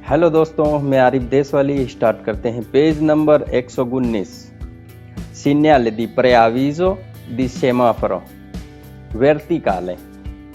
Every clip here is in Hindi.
हेलो दोस्तों, मैं आरिफ देशवाली। स्टार्ट करते हैं पेज नंबर 119। सीनियल दी preavviso di semaforo verticale।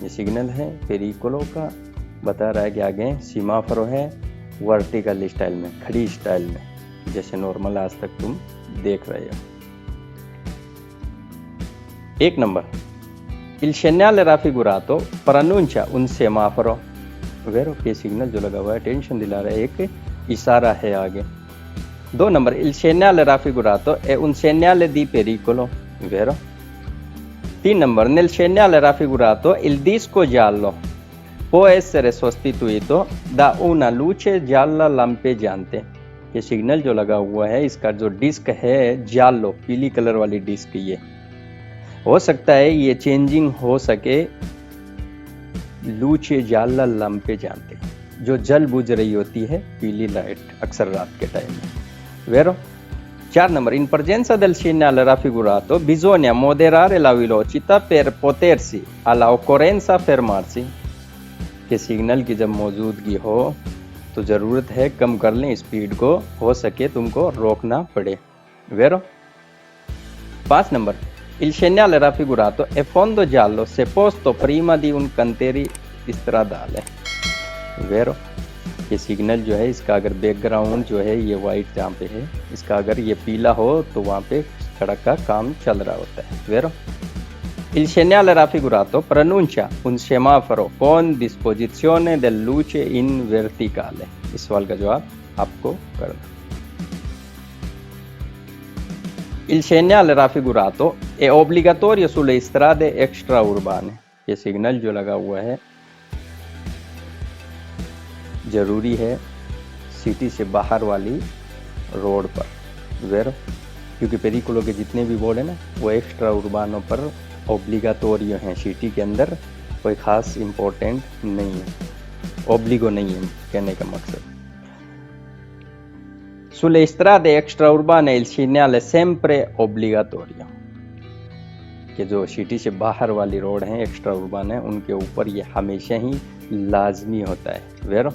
ये सिग्नल है पेरिकोलो का, बता रहा है कि आगे सीमाफरो है वर्टिकल स्टाइल में, खड़ी स्टाइल में, जैसे नॉर्मल आज तक तुम देख रहे हो। एक number, il segnale raffigurato preannuncia un semaforo वेरो के सिग्नल जो लगा हुआ है टेंशन दिला रहा है, एक इशारा है आगे। 2 number, il segnale raffigurato è un segnale di pericolo वेरो। 3 number, nel segnale raffigurato il disco giallo può essere sostituito da una luce gialla lampeggiante। ये सिग्नल जो लगा हुआ है, इसका जो डिस्क है जालो, पीली कलर वाली डिस्क, ये हो सकता है ये चेंजिंग हो सके लूचे जाला लंपे जानते, जो जल बुझ रही होती है पीली लाइट अक्सर रात के टाइम में। वेरो 4 number, in presenza del segnale raffigurato bisogna moderare la velocità per potersi alla occorrenza fermarsi। के सिग्नल की जब मौजूदगी हो तो ज़रूरत है कम कर लें स्पीड को, हो सके तुमको रोकना पड़े। वेरो 5 number, il segnale raffigurato è fondo giallo se posto prima di un cantiere stradale। वेरो ये सिग्नल जो है, इसका अगर बैकग्राउंड जो है ये वाइट जहाँ पे है, इसका अगर ये पीला हो तो वहाँ पे सड़क का काम चल रहा होता है। वेरो il segnale raffigurato preannuncia un semaforo con disposizione del luce in verticale। इस सवाल का जवाब आपको करना। Il segnale raffigurato è obbligatorio sulle strade extraurbane। ये सिग्नल जो लगा हुआ है जरूरी है सिटी से बाहर वाली रोड पर। वेरो क्योंकि पेरिकोलो के जितने भी बोर्ड है ना, वो एक्स्ट्रा उर्बानों पर ओब्लिगाटोरियो हैं, सिटी के अंदर कोई खास इम्पोर्टेंट नहीं है, ओब्लिगो नहीं है कहने का मकसद। Sulle strade extraurbane il segnale sempre obbligatorio। कि जो सिटी से बाहर वाली रोड हैं, एक्स्ट्रा उर्बान है, उनके ऊपर ये हमेशा ही लाजमी होता है। वेरो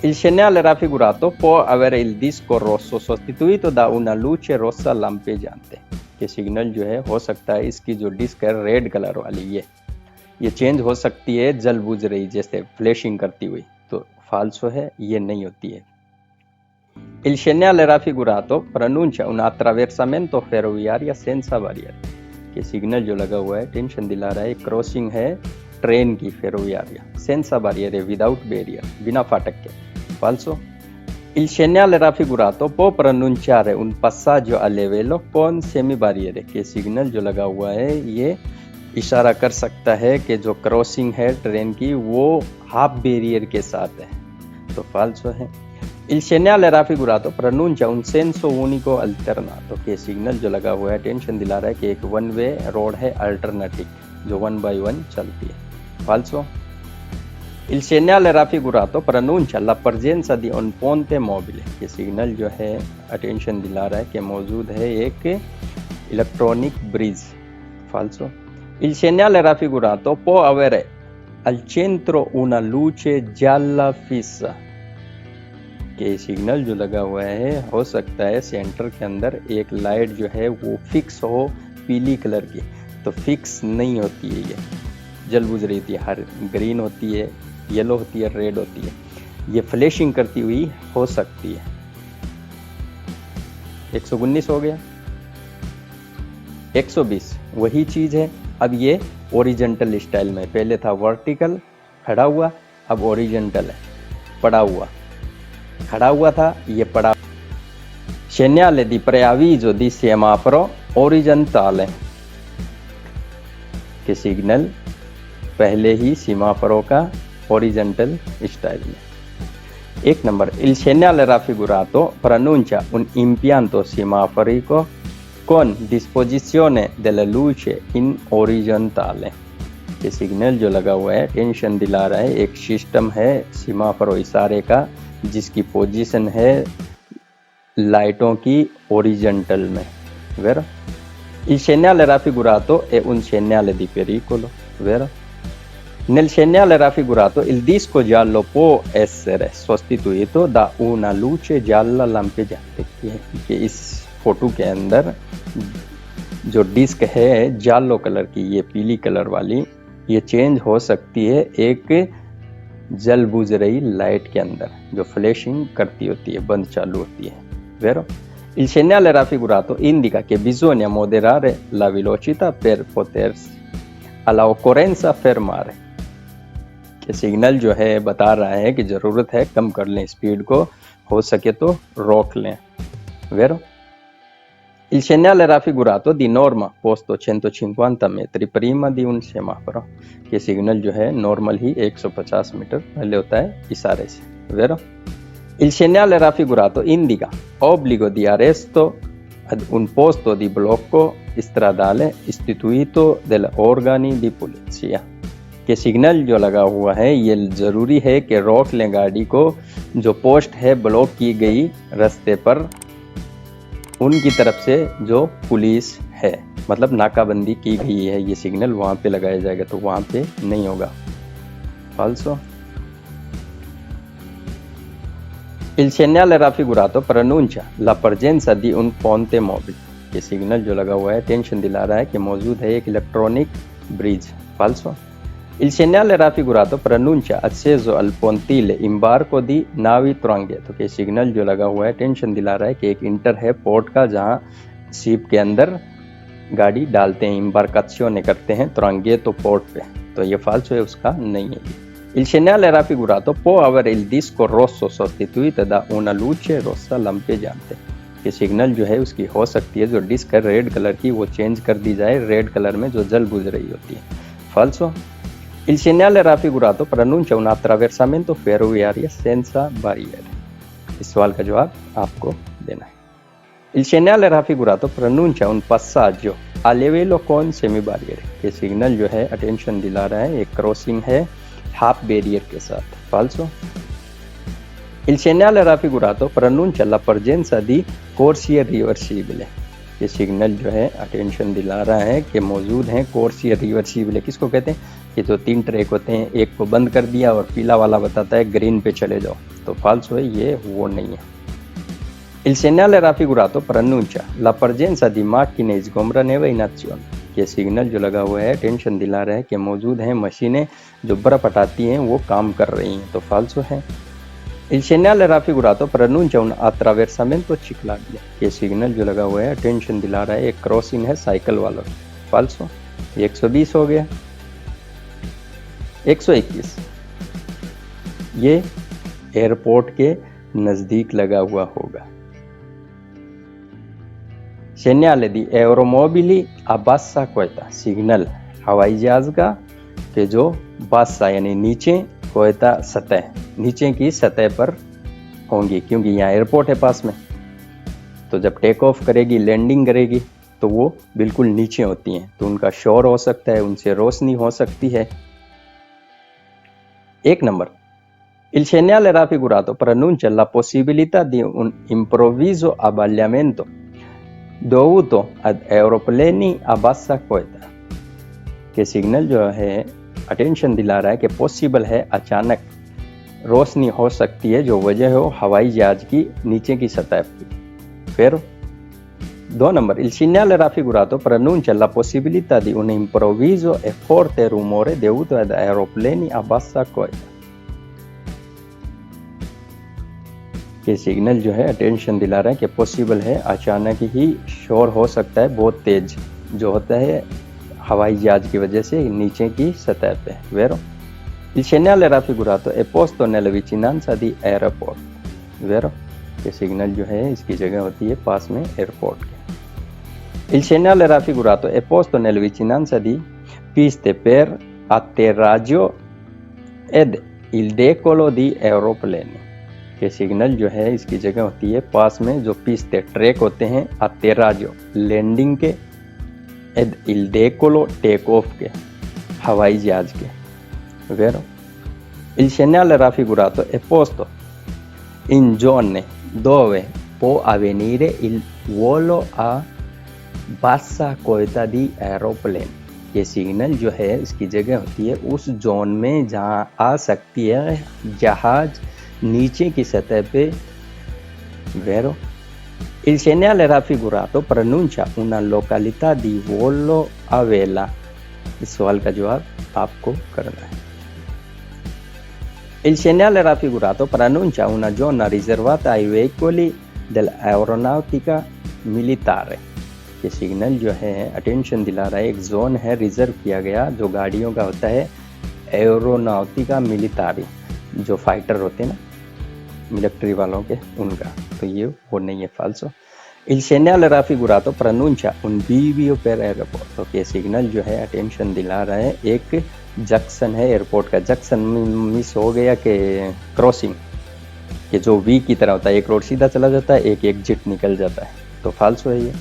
il segnale raffigurato può avere il disco rosso sostituito da una luce rossa lampeggiante। ये सिग्नल जो है हो सकता है इसकी जो डिस्क है रेड कलर वाली, ये चेंज हो सकती है जल बुझ रही, जैसे फ्लैशिंग करती हुई, तो फाल्सो है, ये नहीं होती है। Il segnale raffigurato preannuncia un attraversamento ferroviario senza barriere। ये सिग्नल जो लगा हुआ है टेंशन दिला रहा है, क्रॉसिंग है ट्रेन की फेरोवियारिया, सेंसा बारियर, विदाउट बैरियर, बिना फाटक के। फाल्सो il segnale raffigurato può preannunciare un passaggio a livello con semibarriere। के सिग्नल जो लगा हुआ है ये इशारा कर सकता है कि जो क्रॉसिंग है ट्रेन की वो हाफ बैरियर के साथ है, तो फाल्सो है। il segnale raffigurato preannuncia un senso unico alternato। के सिग्नल जो लगा हुआ है टेंशन दिला रहा है कि एक वन वे रोड है अल्टरनेटिव, जो 1 by 1 चलती है। फाल्सो il segnale raffigurato preannuncia la presenza di un ponte mobile। ये सिग्नल जो है अटेंशन दिला रहा है कि मौजूद है एक इलेक्ट्रॉनिक ब्रिज। फाल्सो il segnale raffigurato può avere al centro una luce gialla fissa। के सिग्नल जो लगा हुआ है हो सकता है सेंटर के अंदर एक लाइट जो है वो फिक्स हो पीली कलर की, तो फिक्स नहीं होती है, ये जल बुझ रही थी, हर ग्रीन होती है, येलो होती है, रेड होती है, ये फ्लैशिंग करती हुई हो सकती है। 119 हो गया। 120 वही चीज है, अब ये ओरिजेंटल स्टाइल में, पहले था वर्टिकल खड़ा हुआ, अब ओरिजेंटल है पड़ा हुआ, खड़ा हुआ था ये पड़ा। segnale di preavviso di semaforo orizzontale। के सिग्नल पहले ही सीमाफरों का ओरिजेंटल स्टाइल में। 1 number, il segnale raffigurato preannuncia un impianto semaforico con disposizione della luce in orizzontale। ये सिग्नल जो लगा हुआ है टेंशन दिला रहा है, एक सिस्टम है सीमाफरो इशारे का जिसकी पोजीशन है लाइटों की ओरिजेंटल में। वेरो il segnale raffigurato è un segnale di pericolo। वेरो Nel segnale raffigurato il disco giallo può essere sostituito da una luce gialla lampeggiante, कि इस फोटो के अंदर जो डिस्क है जालो कलर की, ये पीली कलर वाली, ये चेंज हो सकती है एक जल बुझ रही लाइट के अंदर जो फ्लैशिंग करती होती है, बंद चालू होती है. Vero? Il segnale raffigurato indica che bisogna moderare la velocità per potersi alla occorrenza fermare. कि सिग्नल जो है बता रहा है कि जरूरत है कम कर लें स्पीड को, हो सके तो रोक लें. Vero? Il segnale raffigurato di norma posto 150 metri prima di un semaforo, कि सिग्नल जो है नॉर्मल ही 150 मीटर पहले होता है इशारे से. Vero? Il segnale raffigurato indica obbligo di arresto ad un posto di blocco stradale istituito dagli organi di polizia. कि सिग्नल जो लगा हुआ है ये ज़रूरी है कि रोक लें गाड़ी को, जो पोस्ट है ब्लॉक की गई रास्ते पर उनकी तरफ से जो पुलिस है, मतलब नाकाबंदी की गई है, ये सिग्नल वहाँ पे लगाया जाएगा, तो वहाँ पे नहीं होगा. फाल्सो. Il segnale raffigurato preannuncia la presenza di un ponte mobile. ये सिग्नल जो लगा हुआ है टेंशन दिला रहा है कि मौजूद है एक electronic bridge. Falso. Il segnale raffigurato preannuncia acceso al pontile imbarco di navi Turangue. तो ये सिग्नल जो लगा हुआ है टेंशन दिला रहा है कि एक इंटर है पोर्ट का जहाँ शिप के अंदर गाड़ी डालते हैं, इम्बार्काzione करते हैं, Turangue तो पोर्ट पे, तो ये फाल्सो है, उसका नहीं है. Il segnale raffigurato può avere il disco rosso sostituito da una luce rossa lampeggiante. ये सिग्नल जो है उसकी हो सकती है जो डिस्क है रेड कलर की वो चेंज कर दी जाए रेड कलर में जो जल बुझ रही होती है. Falso. Il segnale raffigurato preannuncia un attraversamento ferroviario senza barriere. इस सवाल का जवाब आपको देना है. Il segnale raffigurato preannuncia un passaggio a livello con semibarriere. ये सिग्नल जो है अटेंशन दिला रहा है एक क्रॉसिंग है हाफ बैरियर के साथ. Falso. Il segnale raffigurato preannuncia la presenza di corsie reversibili. ये सिग्नल जो है अटेंशन दिला रहा है कि मौजूद हैं कोर्सिए रिवर्सिबल. किसको कहते हैं? कि जो 3 ट्रैक होते हैं, एक को बंद कर दिया और पीला वाला बताता है ग्रीन पे चले जाओ, तो फाल्सो है, ये वो नहीं है. Il segnale raffigurato preannuncia la presenza di macchine sgombraneve in azione. ये सिग्नल जो लगा हुआ है टेंशन दिला रहा है कि मौजूद हैं मशीनें जो बर्फ हटाती हैं वो काम कर रही हैं, तो फाल्सो है. Il segnale raffigurato preannuncia un attraversamento ciclabile. ये सिग्नल जो लगा हुआ है टेंशन दिला रहा है एक क्रॉसिंग है साइकिल वाला. फाल्सो. 120 हो गया. 121 ये एयरपोर्ट के नज़दीक लगा हुआ होगा. segnale di aeromobili a bassa quota. Signal हवाई जहाज का कि जो बासा यानी नीचे, कोयता सतह, नीचे की सतह पर होंगी, क्योंकि यहाँ एयरपोर्ट है पास में, तो जब टेक ऑफ करेगी लैंडिंग करेगी तो वो बिल्कुल नीचे होती हैं, तो उनका शोर हो सकता है, उनसे रोशनी हो सकती है. 1 number. Il segnale raffigurato preannuncia la possibilità di un improvviso abbagliamento dovuto ad aeroplani a bassa quota. के सिग्नल जो है अटेंशन दिला रहा है कि पॉसिबल है अचानक रोशनी हो सकती है जो वजह हो हवाई जहाज की नीचे की सतह की. फिर 2 number. Il segnale raffigurato preannuncia la possibilità di un improvviso e forte rumore dovuto ad aeroplani a bassa quota. ये सिग्नल जो है अटेंशन दिला रहा है कि पॉसिबल है अचानक ही शोर हो सकता है बहुत तेज जो होता है हवाई जहाज की वजह से नीचे की सतह पे. Vero? Il segnale raffigurato è posto nella vicinanza di aeroport. Vero? ये सिग्नल जो है इसकी जगह होती है पास में एयरपोर्ट के. Il segnale raffigurato è posto nella vicinanza di piste per atterraggio ed il decollo di aeroplani. ये सिग्नल जो है इसकी जगह होती है पास में जो पिस्ते ट्रैक होते हैं, atterraggio लैंडिंग के, ed il decollo take off के, हवाई जहाज के. Vero? Il segnale raffigurato è posto in zone dove può avvenire il volo a bassa quota di aeroplani. ये सिग्नल जो है इसकी जगह होती है उस जोन में जहाँ आ सकती है जहाज नीचे की सतह पे। Vero? Il segnale raffigurato pronuncia una località di volo a vela। इस सवाल का जवाब आपको करना है। Il segnale raffigurato pronuncia una zona riservata ai veicoli dell'aeronautica militare। ये सिग्नल जो है अटेंशन दिला रहा है, एक जोन है रिजर्व किया गया जो गाड़ियों का होता है एरोनॉटिका मिलिटारी, जो फाइटर होते हैं ना मिलिट्री वालों के, उनका। तो ये वो नहीं है, फाल्सो। Il segnale raffigurato pronuncia un bivio per aeroporto। तो ये सिग्नल जो है अटेंशन दिला रहा है एक जंक्शन है एयरपोर्ट का। जंक्शन मिस हो गया कि क्रॉसिंग, कि जो वी की तरह होता है, एक रोड सीधा चला जाता है, एक एग्जिट निकल जाता है, तो फाल्सो है ये।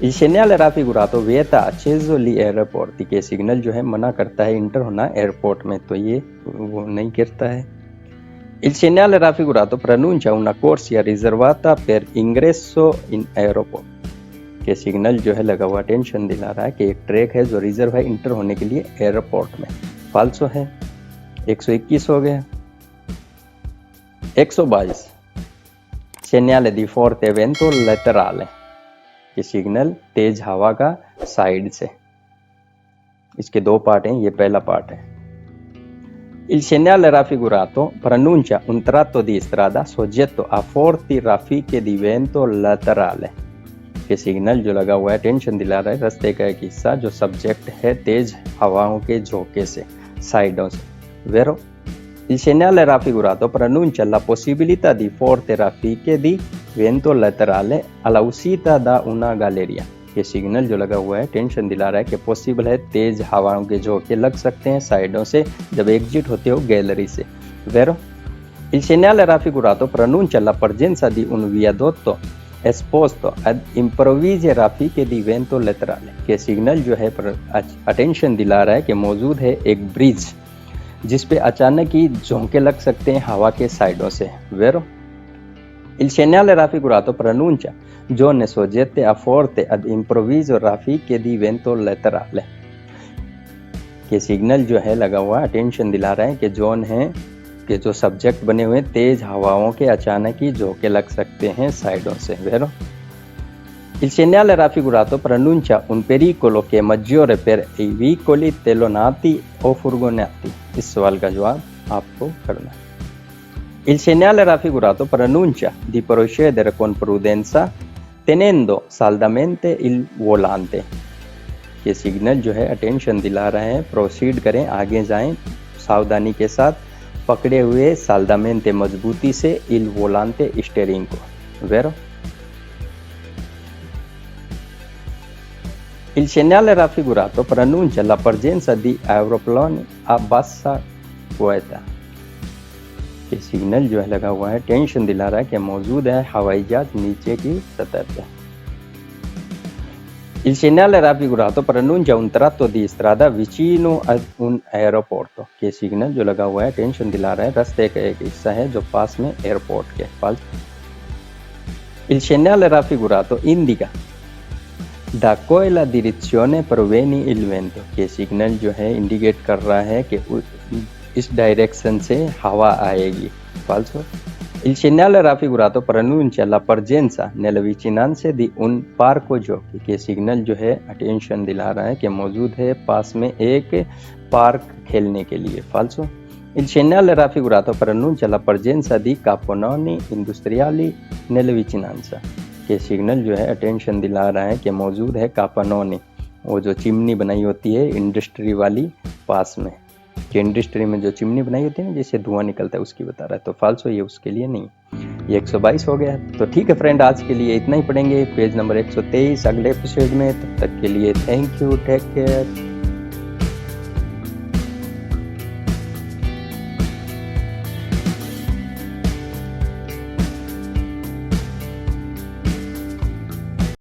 Il segnale raffigurato vieta accesso agli aeroporti। के सिग्नल जो है मना करता है इंटर होना एयरपोर्ट में, तो ये वो नहीं करता है। Il segnale raffigurato pronuncia una corsia riservata per ingresso in aeroporto। के सिग्नल जो है लगा हुआ टेंशन दिला रहा है कि एक ट्रैक है जो रिजर्व है इंटर होने के लिए एयरपोर्ट में, फाल्सो है। 121 हो गया। 122 segnale di forte vento laterale। ये सिग्नल तेज हवा का साइड से। इसके दो पार्ट हैं, ये पहला पार्ट है। Il segnale raffigurato pronuncia un tratto di strada soggetto a forti raffiche di vento laterale। ये सिग्नल जो लगा हुआ है टेंशन दिला रहा है रास्ते का एक हिस्सा जो सब्जेक्ट है तेज हवाओं के झोंके से, साइडों से। Vero? Il segnale raffigurato pronuncia la possibilità di forte raffiche di vento laterale alla uscita da una galleria। ये सिग्नल जो लगा हुआ है टेंशन दिला रहा है कि पॉसिबल है तेज हवाओं के झोंके लग सकते हैं साइडों से जब एग्जिट होते हो गैलरी से। Vero? Il segnale raffigurato pronuncia la presenza di un viadotto esposto ad improvvise raffiche di vento laterale। ये सिग्नल जो है अटेंशन दिला रहा है कि मौजूद है एक ब्रिज जिस पे अचानक ही झोंके लग सकते हैं हवा के साइडों से। Vero? Il segnale raffigurato pronuncia zone soggette a forte ad improvviso raffiche di vento laterale। ये सिग्नल जो है लगा हुआ अटेंशन दिला रहा है कि जोन है कि जो सब्जेक्ट बने हुए तेज हवाओं के अचानक ही झोंके लग सकते हैं साइडों से। Vero? Il segnale raffigurato pronuncia un pericolo che è maggiore per i veicoli telonati o furgonati। इस सवाल का जवाब आपको करना है। Il segnale raffigurato pronuncia di procedere con prudenza tenendo saldamente il volante। ये सिग्नल जो है अटेंशन दिला रहे हैं प्रोसीड करें, आगे जाएं सावधानी के साथ, पकड़े हुए साल्दामेंते मजबूती से il volante स्टीयरिंग को। Vero? Il segnale raffigurato pronuncia la presenza di aeroplani a bassa quota। ये सिग्नल जो है लगा हुआ है टेंशन दिला रहा है कि मौजूद है हवाई जहाज नीचे की सतह पे। Il segnale raffigurato pronuncia un tratto di strada vicino ad un aeroporto। ये सिग्नल जो लगा हुआ है टेंशन दिला रहा है रास्ते का एक हिस्सा है जो पास में एयरपोर्ट के। Il segnale raffigurato indica da quella direzione proviene il vento। ये सिग्नल जो है इंडिकेट कर रहा है कि इस डायरेक्शन से हवा आएगी। Falso? Il segnale raffigurato pronuncia la presenza nella vicinanza di un parco giochi। ये सिग्नल जो है अटेंशन दिला रहा है कि मौजूद है पास में एक पार्क खेलने के लिए। Falso? Il segnale raffigurato pronuncia la presenza di capannoni industriali nella vicinanza। ये सिग्नल जो है अटेंशन दिला रहा है कि मौजूद है कापानोनी, वो जो चिमनी बनाई होती है इंडस्ट्री वाली पास में, कि इंडस्ट्री में जो चिमनी बनाई होती है ना जिससे धुआं निकलता है उसकी बता रहा है। तो फाल्सो ये उसके लिए नहीं। ये 122 हो गया। तो ठीक है फ्रेंड, आज के लिए इतना ही पढ़ेंगे, पेज नंबर 123 अगले एपिसोड में। तब तक के लिए थैंक यू, टेक केयर।